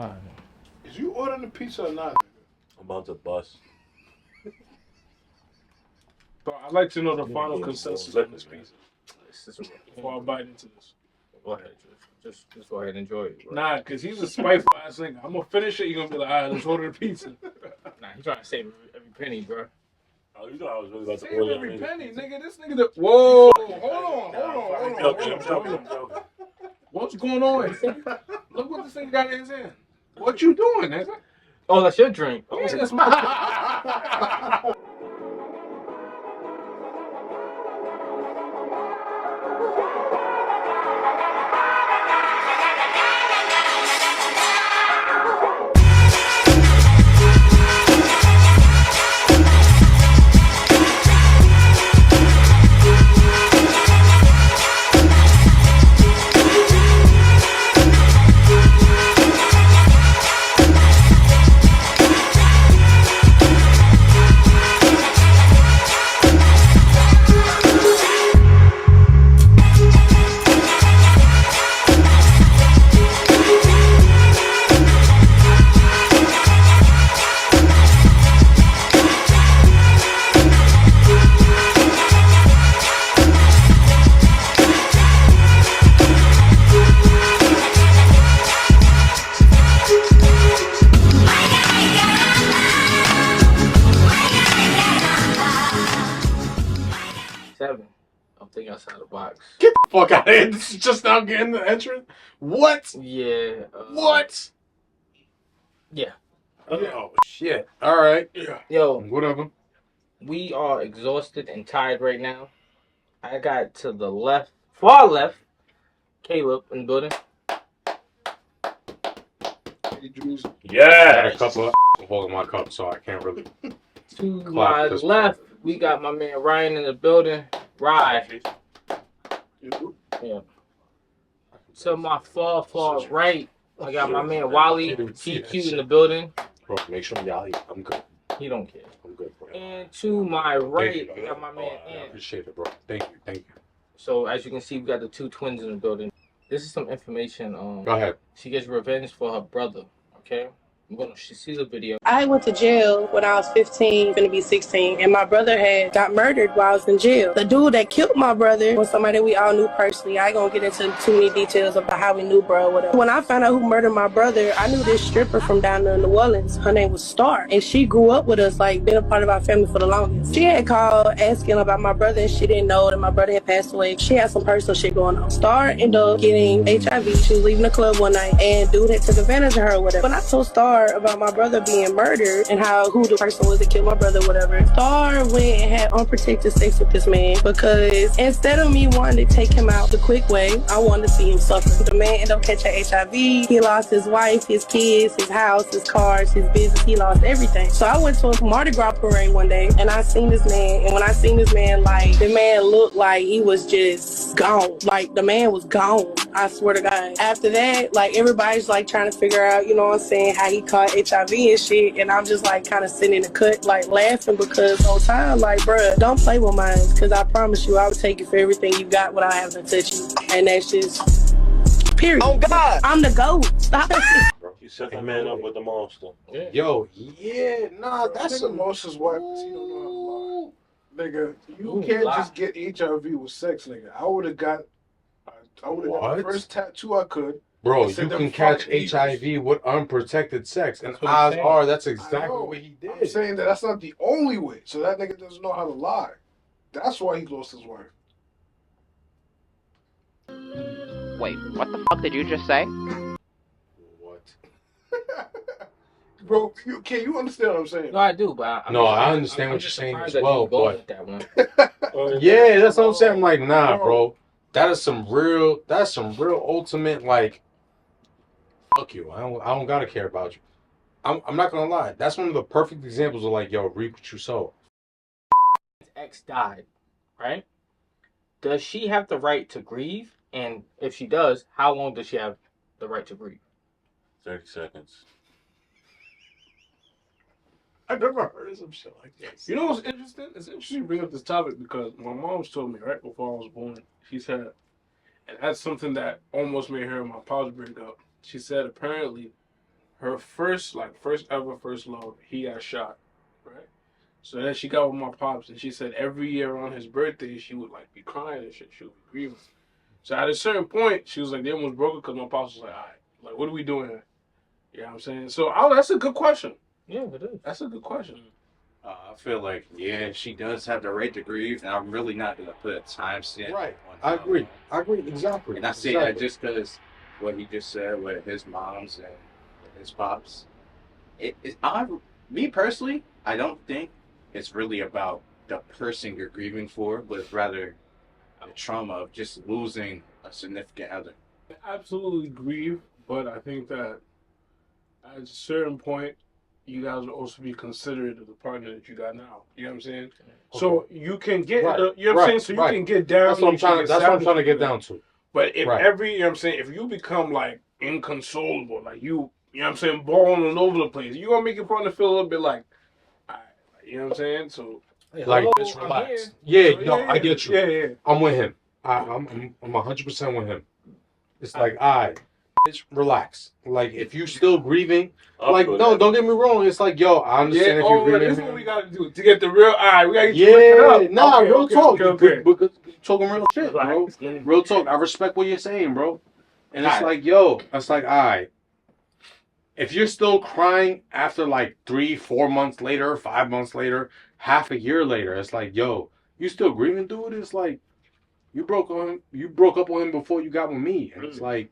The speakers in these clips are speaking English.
Alright. Is you ordering the pizza or not? I'm about to bust. Bro, I'd like to know the final consensus on this pizza before I bite into this. Go ahead. Just go ahead and enjoy it. Bro. Nah, because he's a spiteful ass nigga. I'm going to finish it. You're going to be like, all right, let's order the pizza. Nah, he's trying to save every penny, bro. Oh, you thought I was really about to Save order every that penny, pizza. nigga. This nigga, whoa, I'm joking. What's going on? Look what this nigga got in his hand. What you doing, nigga? Oh, that's your drink. Oh, Yeah, that's my. I'm thinking outside the box. Get the fuck out of here. This is just now getting the entrance. What? Yeah. What? Yeah. Oh, shit. All right. Yeah. Yo, Whatever. we are exhausted and tired right now. I got to the left, far left, Caleb in the building. Yeah. I got a couple of holding my cup, so I can't really. To my left, we got my man Ryan in the building. Ryan. Yeah. To my far right, I got my man Wally TQ in the building. Bro, make sure y'all eat. I'm good. He don't care. I'm good, bro. And to my right, I got my man I Ant. appreciate it, bro. Thank you. So as you can see, we got the two twins in the building. This is some information. Go ahead. She gets revenge for her brother. Okay. She see the video. I went to jail when I was 15, gonna be 16, and my brother had got murdered while I was in jail. The dude that killed my brother was somebody that we all knew personally. I ain't gonna get into too many details about how we knew, bro, whatever. When I found out who murdered my brother, I knew this stripper from down there in New Orleans. Her name was Star, and she grew up with us, like, been a part of our family for the longest. She had called asking about my brother, and she didn't know that my brother had passed away. She had some personal shit going on. Star ended up getting HIV. She was leaving the club one night, and dude had took advantage of her or whatever. When I told Star about my brother being murdered and who the person was that killed my brother, whatever, Star went and had unprotected sex with this man because instead of me wanting to take him out the quick way, I wanted to see him suffer. The man ended up catching HIV. He lost his wife, his kids, his house, his cars, his business. He lost everything. So I went to a Mardi Gras parade one day and I seen this man, and when I seen this man, like, the man looked like he was just gone. Like, the man was gone. I swear to God. After that, like, everybody's like trying to figure out, you know what I'm saying, how he caught HIV and shit, and I'm just like kind of sitting in the cut, like laughing because the whole time, like, bruh, don't play with mine, because I promise you I would take it for everything you got without having to touch you, and that's just period. Oh God, I'm the GOAT. Stop it. You set the man up with the monster. Yeah. Yo, yeah, nah, that's the monster's wife because he don't know how to lie. Nigga, you can't just get HIV with sex, nigga. I would have got the first tattoo I could. Bro, you can catch HIV with unprotected sex, and odds are that's exactly what he did. I'm saying that's not the only way. So that nigga doesn't know how to lie. That's why he lost his wife. Wait, what the fuck did you just say? What? Bro, you understand what I'm saying? No, I do, but I understand what you're saying as well, but that one. yeah, that's what I'm saying. I'm like, nah, bro. That's some real ultimate, like, fuck you. I don't gotta care about you. I'm not gonna lie. That's one of the perfect examples of, like, yo, reap what you sow. His ex died, right? Does she have the right to grieve? And if she does, how long does she have the right to grieve? 30 seconds. I never heard of some shit like this. You know what's interesting? It's interesting you bring up this topic because my mom's told me right before I was born, she said, and that's something that almost made her and my pops bring up. She said apparently her first love, he got shot, right? So then she got with my pops, and she said every year on his birthday, she would like be crying and shit. She would be grieving. So at a certain point, she was like, they almost broke it because my pops was like, all right, like, what are we doing here? You know what I'm saying? So that's a good question. Yeah, it is. That's a good question. I feel like, yeah, she does have the right to grieve, and I'm really not going to put a timestamp. Right. On I how agree. long. I agree. Exactly. And I say that just because what he just said with his moms and his pops. Me personally, I don't think it's really about the person you're grieving for, but it's rather the trauma of just losing a significant other. I absolutely grieve, but I think that at a certain point, you guys will also be considerate of the partner that you got now. You know what I'm saying? Okay. So you can get, you know what I'm saying? So you can get down. That's what I'm trying to get down to. But if you know what I'm saying, if you become like inconsolable, like you know what I'm saying, balling all over the place, you're going to make your partner feel a little bit like, all right, you know what I'm saying? So, like, just relax. Yeah, I get you. Yeah. I'm with him. I'm 100% with him. It's like, all right, bitch, relax. Like, if you still grieving, like, no, don't get me wrong. It's like, yo, I understand if you're grieving. This is what we got to do to get the real eye. We got to get real talk. Okay. Because you're talking real shit, bro. Real talk. I respect what you're saying, bro. And it's like, yo, it's like, all right. If you're still crying after like 3-4 months later, 5 months later, half a year later, it's like, yo, you still grieving, dude? It's like, you broke up with him before you got with me. And it's like,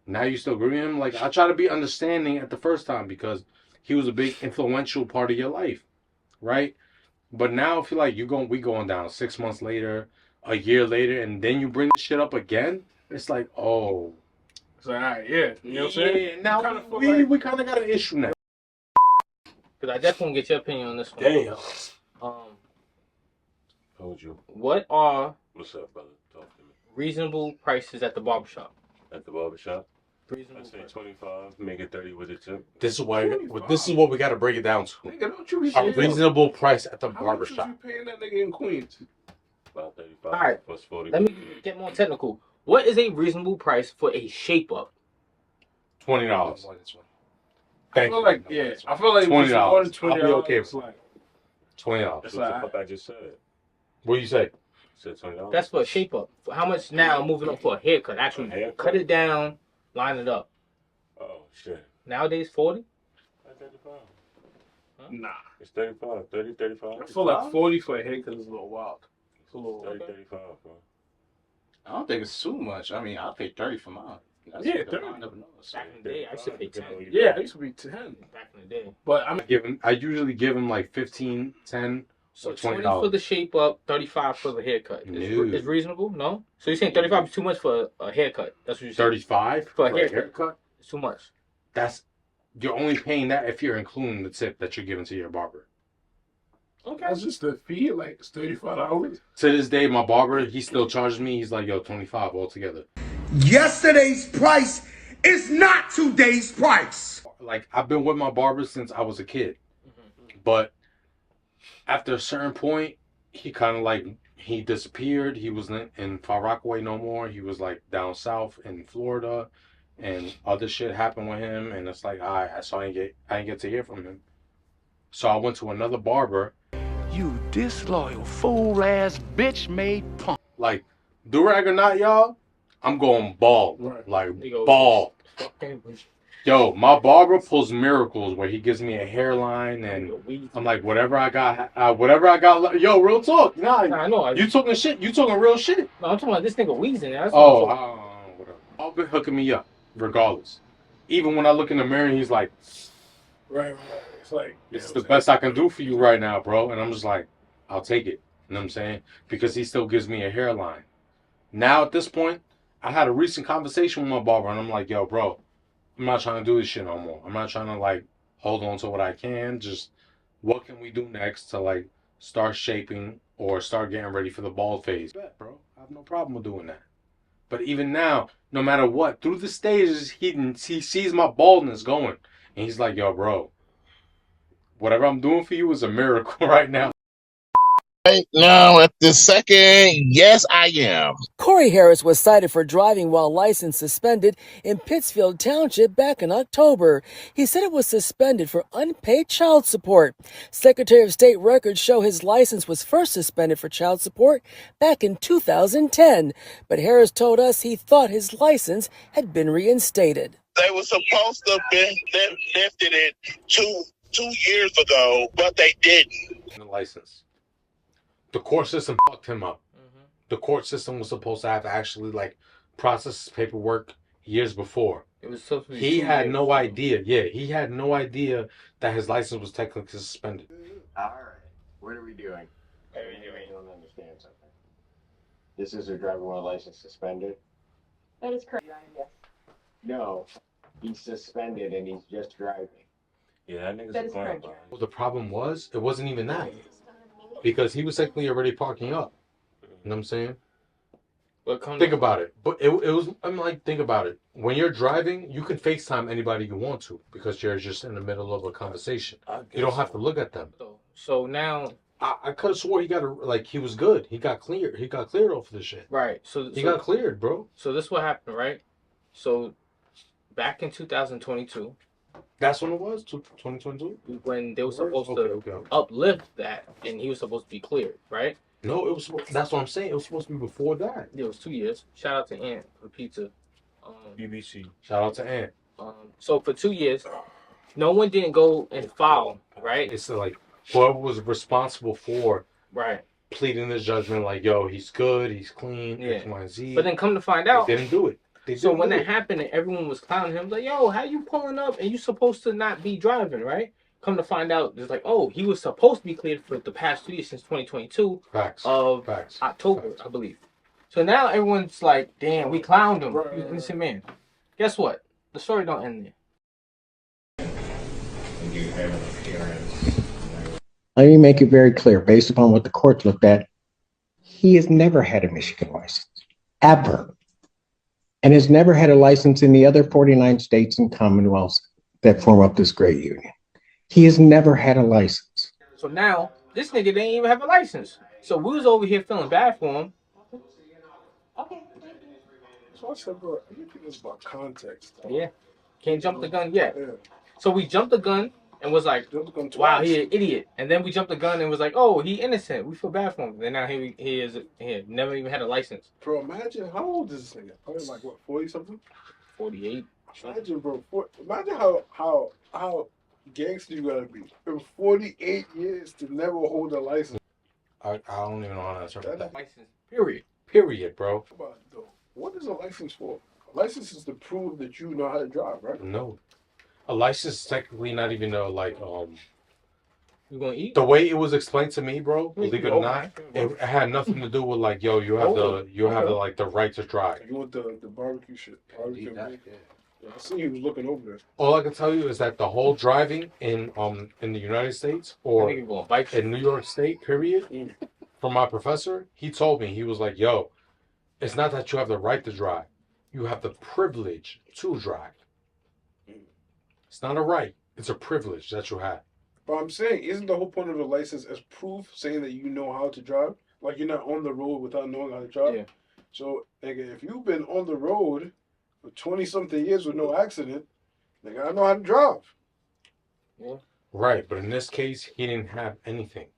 now you still grieving him? Like, I try to be understanding at the first time because he was a big influential part of your life, right? But now I feel like we going down 6 months later, a year later, and then you bring this shit up again. It's like, oh. It's like, all right, yeah. You know what I'm saying? Now we kind of got an issue now. Because I definitely get your opinion on this one. Damn. Told you. What are What's up, brother? Talk to me. reasonable prices at the barbershop? At the barbershop? Reasonable. I say 25, make it 30 with a tip. This is what we got to break it down to. Nigga, don't you be A reasonable price at the barbershop. How much you paying that nigga in Queens? About 35. All right. Plus 40. Let me get more technical. What is a reasonable price for a shape up? $20. I feel like $20. I'll be okay with like $20. That's what the fuck I just said. What do you say? I said $20. That's for a shape up. How much now moving up for a haircut? Actually, cut it down, line it up. Oh, shit. Nowadays, 40? 35. Huh? Nah. It's 35. 30, 35. I feel like 40 for a haircut is a little wild. It's a little 30, 35, bro. I don't think it's too much. I mean, I'll pay 30 for mine. That's Yeah, what 30. I never noticed. Back in the day, I used to pay 10. Yeah, I used to be 10. Back in the day. But I usually give him like 15, 10, So or $20 $20 for the shape up, 35 for the haircut. No. Is reasonable? No? So you're saying 35 is too much for a haircut? That's what you're saying? 35 For a a haircut? It's too much. You're only paying that if you're including the tip that you're giving to your barber. Okay. that's just the fee, like it's $35. To this day, my barber, he still charges me. He's like, yo, 25 altogether. Yesterday's price is not today's price. Like, I've been with my barber since I was a kid. But after a certain point, he kind of like, he disappeared. He was in Far Rockaway no more. He was like down south in Florida. And other shit happened with him. And it's like, so I didn't get to hear from him. So I went to another barber. You disloyal fool-ass bitch-made punk. Like, do-rag or not, y'all, I'm going bald. Right. Like, bald. Yo, my barber pulls miracles where he gives me a hairline and I'm like, whatever I got, yo, real talk. Nah, I know. You talking shit. You talking real shit. No, I'm talking about this nigga wheezing. That's Whatever. I'll be hooking me up, regardless. Even when I look in the mirror, he's like, Right. It's like, it's the best I can do for you right now, bro. And I'm just like, I'll take it. You know what I'm saying? Because he still gives me a hairline. Now, at this point, I had a recent conversation with my barber, and I'm like, yo, bro, I'm not trying to do this shit no more. I'm not trying to, like, hold on to what I can. Just, what can we do next to, like, start shaping or start getting ready for the bald phase? Bet, bro. I have no problem with doing that. But even now, no matter what, through the stages, he sees my baldness going. And he's like, yo, bro, whatever I'm doing for you is a miracle right now. Right now at this second, yes, I am. Corey Harris was cited for driving while license suspended in Pittsfield Township back in October. He said it was suspended for unpaid child support. Secretary of State records show his license was first suspended for child support back in 2010. But Harris told us he thought his license had been reinstated. They were supposed to have lifted it two years ago, but they didn't. The license. The court system fucked him up. The court system was supposed to have actually like process his paperwork years before. It was supposed to be He had no ago. idea. Yeah, he had no idea that his license was technically suspended. All right, what are we doing? I don't understand something. This is a driver while license suspended. That is correct. Yes. No, he's suspended and he's just driving. Yeah, that nigga's That is fine. correct. Well, the problem was, it wasn't even that. Because he was technically already parking up. You know what I'm saying? Think about it. But it was, I'm like, think about it. When you're driving, you can FaceTime anybody you want to because you're just in the middle of a conversation. You don't have to look at them. So now, I could have swore he was good. He got cleared. He got cleared off this shit. right. He got cleared, bro. So this what happened, right? So back in 2022. That's when it was, 2022? When they were supposed to uplift that, and he was supposed to be cleared, right? No, it was. That's what I'm saying. It was supposed to be before that. It was 2 years. Shout out to Ant for pizza. BBC. Shout out to Ant. So for 2 years, no one didn't go and file, right? It's like whoever was responsible for pleading this judgment, like, yo, he's good, he's clean, X, Y, and Z. But then come to find out, they didn't do it. So when that happened and everyone was clowning him, like, yo, how you pulling up and you supposed to not be driving, right? Come to find out, it's like, oh, he was supposed to be cleared for the past 2 years since 2022 of October, I believe. So now everyone's like, damn, we clowned him. He was an innocent man. Guess what? The story don't end there. Let me make it very clear, based upon what the court looked at, he has never had a Michigan license, ever. And has never had a license in the other 49 states and commonwealths that form up this great union. He has never had a license. So now, this nigga didn't even have a license. So we was over here feeling bad for him. Okay. So I said, bro, everything is about context. Yeah. Can't jump the gun yet. Yeah. So we jumped the gun and was like, wow, he an idiot. And then we jumped the gun and was like, oh, he innocent. We feel bad for him. Then now he never even had a license. Bro, imagine how old is this nigga? Probably like what, 40 something? 48. Imagine, bro. Imagine how gangster you gotta be. For 48 years to never hold a license. I don't even know how to answer that. License. Period, bro. What is a license for? A license is to prove that you know how to drive, right? No. A license is technically not even You gonna eat? The way it was explained to me, bro, believe it or not, it had nothing to do with like, yo, you have the right to drive. You want the barbecue shit. Barbecue meat. Yeah, I see he was looking over there. All I can tell you is that the whole driving in the United States or in New York State, period, from my professor, he told me, he was like, yo, it's not that you have the right to drive. You have the privilege to drive. It's not a right. It's a privilege that you have. But I'm saying, isn't the whole point of the license as proof saying that you know how to drive? Like you're not on the road without knowing how to drive? Yeah. So, nigga, if you've been on the road for 20-something years with no accident, nigga, I know how to drive. Yeah. Right, but in this case, he didn't have anything.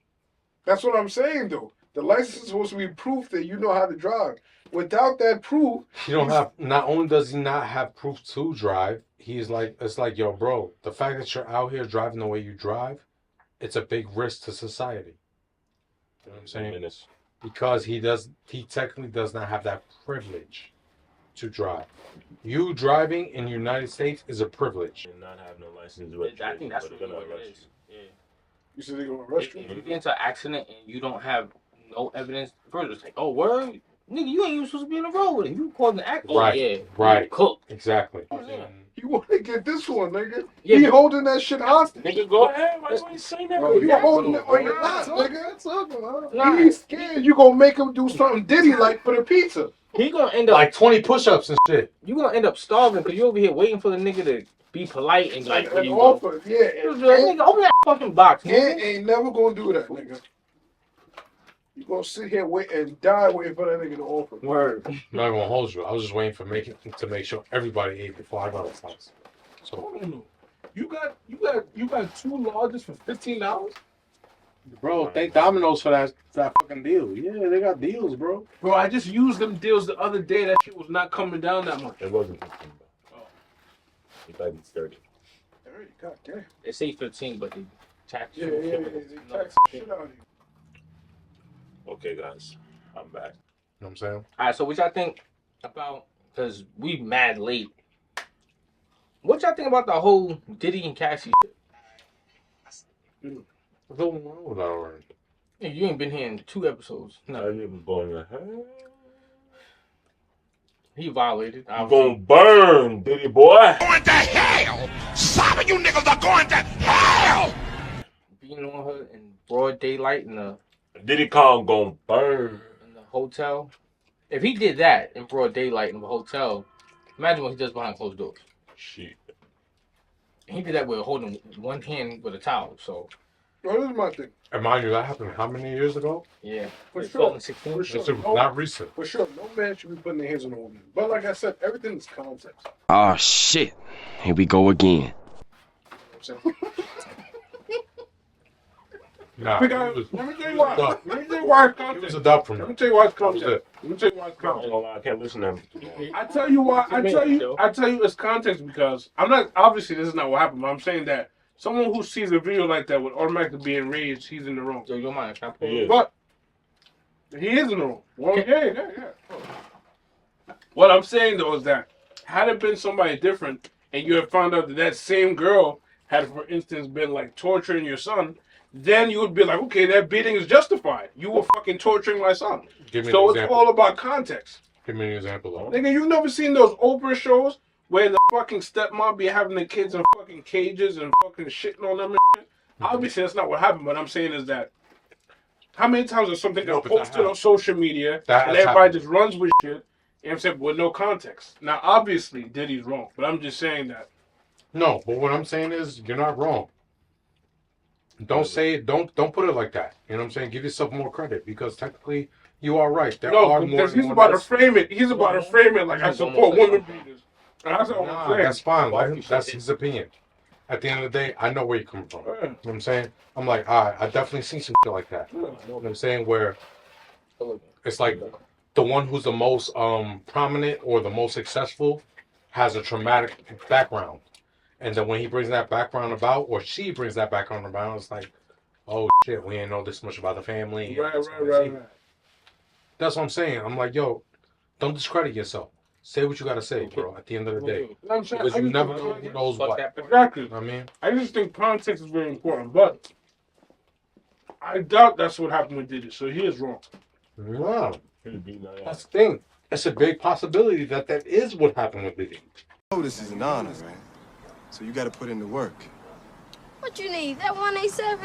That's what I'm saying, though. The license is supposed to be proof that you know how to drive. Without that proof, you don't have. Not only does he not have proof to drive, he's like, it's like, yo, bro, the fact that you're out here driving the way you drive, it's a big risk to society. You know what I'm saying? Because he technically does not have that privilege to drive. You driving in the United States is a privilege. And not have no license. I think that's what it is. Yeah. You said they're gonna arrest you? If you get into an accident and you don't have no evidence, first it's like, oh, word? Nigga, you ain't even supposed to be in the road with it. You causing an accident. Right, yeah. right. Cook. Exactly. You want to get this one, nigga. Yeah, he holding that shit hostage. Nigga, go ahead. Why you say that? Bro, you holding it on your lap, nigga. Nah. He's scared you gonna make him do something Diddy like for the pizza. He gonna end up like 20 push-ups and shit. You gonna end up starving because you over here waiting for the nigga to be polite and like, and you offer, go. Yeah. Nigga, open that fucking box, nigga. Ain't never gonna do that, nigga. You gonna sit here wait and die waiting for that nigga to offer. Word. I'm not gonna hold you. I was just waiting for to make sure everybody ate before I got to the house. So, You got 2 larges for $15? bro, thank Domino's for that fucking deal. Yeah, they got deals, bro. Bro, I just used them deals the other day. That shit was not coming down that much. It wasn't 15, though. Oh. It might be 30. 30, god damn. They say 15, but they tax Yeah, you. they tax the shit out of you. Okay, guys, I'm back. You know what I'm saying? All right, so what y'all think about, because we mad late. What y'all think about the whole Diddy and Cassie shit? What's going on with that already? Yeah, you ain't been here in 2 episodes. I No, didn't going to hell. he violated. I'm gonna burn, Diddy boy. Going to hell! Some of you niggas are going to hell! Being on her in broad daylight in the Diddy Kong gonna burn. hotel. If he did that in broad daylight in the hotel, imagine what he does behind closed doors. Shit. He did that with holding one hand with a towel. So, Bro, this is my thing. And mind you, that happened how many years ago? yeah. For It's sure. 2016. For sure. This was not recent. For sure. No man should be putting their hands on a woman. But like I said, everything is context. Oh shit. Here we go again. You know what I'm saying? Nah, Because, let me tell you why. Dub. Let me tell you why it's It was context. a dub from Let me me. tell you why it's That was context. it. Let me tell you why it's I ain't context. gonna lie, I can't listen to him. I tell you why. I tell you it's context because I'm not. Obviously, this is not what happened. But I'm saying that someone who sees a video like that would automatically be enraged. He's in the wrong. Yo, your mind. Can I pull He is. But he is in the wrong. Well, yeah. What I'm saying though is that had it been somebody different, and you had found out that that same girl had, for instance, been like torturing your son, then you would be like, okay, that beating is justified. You were fucking torturing my son. Give me So an it's example. all about context. Give me an example, though. Nigga, you've never seen those Oprah shows where the fucking stepmom be having the kids in fucking cages and fucking shitting on them and shit? Obviously, that's not what happened. What I'm saying is that how many times is something No, got but that posted on happened. social media That and has everybody happened. just runs with shit? You know what I'm saying? With no context. Now, obviously, Diddy's wrong, but I'm just saying that. No, but what I'm saying is you're not wrong. Don't say it. Don't put it like that. You know what I'm saying? Give yourself more credit because technically you are right. There are more. Because he's about to frame it. He's about to frame it like I support women beaters. And that's not what I'm saying. That's fine. That's his opinion. At the end of the day, I know where you're coming from. You know what I'm saying? I'm like, all right, I definitely seen some shit like that. You know what I'm saying? Where it's like the one who's the most prominent or the most successful has a traumatic background. And then when he brings that background about, or she brings that background about, it's like, oh shit, we ain't know this much about the family. Right. That's what I'm saying. I'm like, yo, don't discredit yourself. Say what you gotta say, bro. At the end of the day, I'm saying, because I you just never think know who knows what. Exactly. I mean, I just think context is very important, but I doubt that's what happened with Diddy. So he is wrong. wow. That's the thing. It's a big possibility that is what happened with Diddy. Oh, this is an honor, man. So you got to put in the work. What you need? That 187?